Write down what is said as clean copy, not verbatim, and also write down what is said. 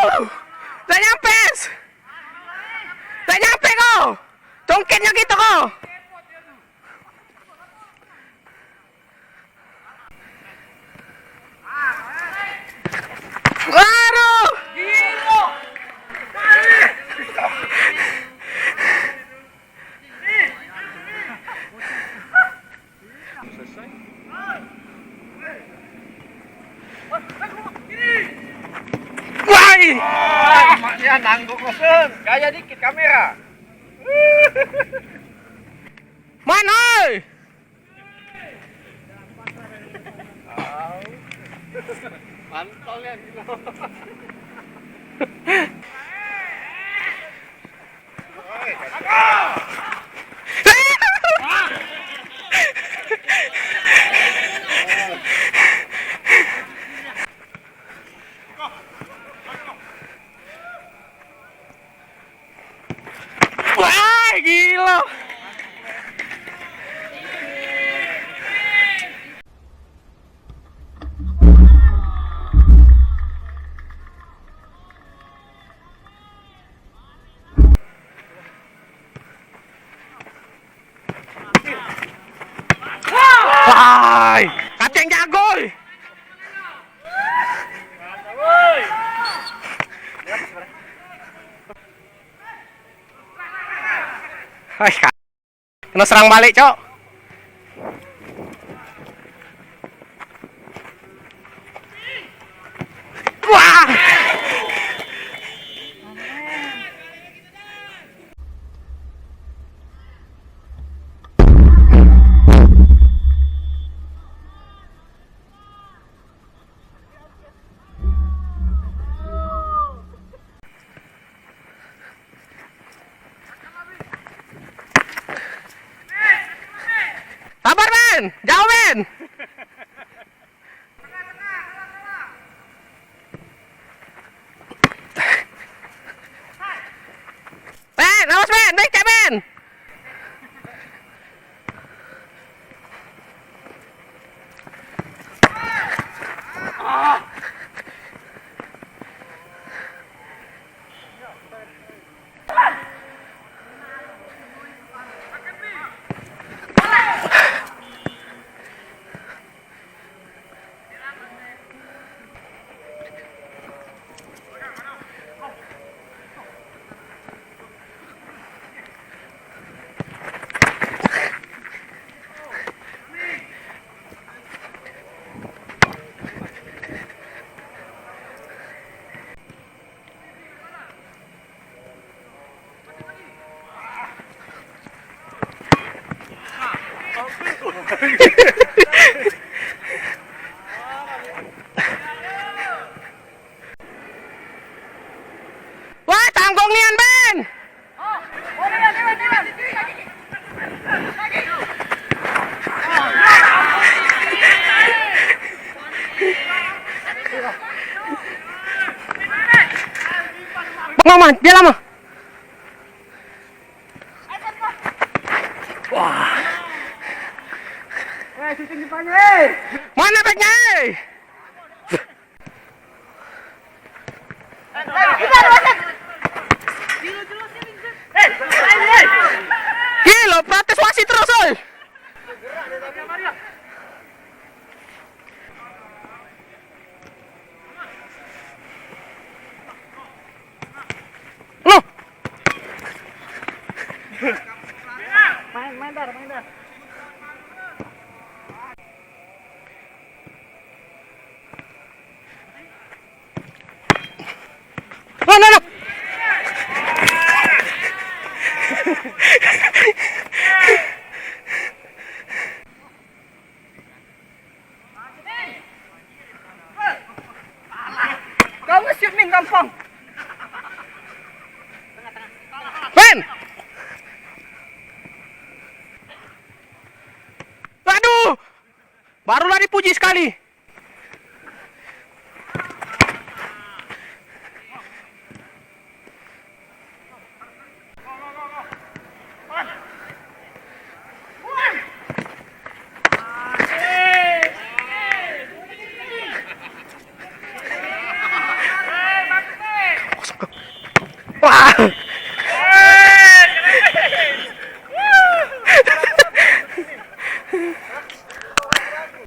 Tak nyampe. Tak nyampe kau. Congketnya gitu kau. Waduh. Wah. Maknya nangguk mesen, gaya dikit kamera. Man oi. Mantolnya gitu. Wah, gila. Wah, kacang jago. Hai, kena serang balik, Cok. Wah. Sabar, Ben. Jauh, Ben. Ben, awas, Ben. Baik, cek, Ben. Wah, tanggung nian, Ben. Mama, dia lama. Wah. Syuting depannya. Mana backnya? Gila, protes wasit terus, oi. Loh. Main dar. No. Kau nge-shoot min gampang. Ben. Aduh. Barulah dipuji sekali.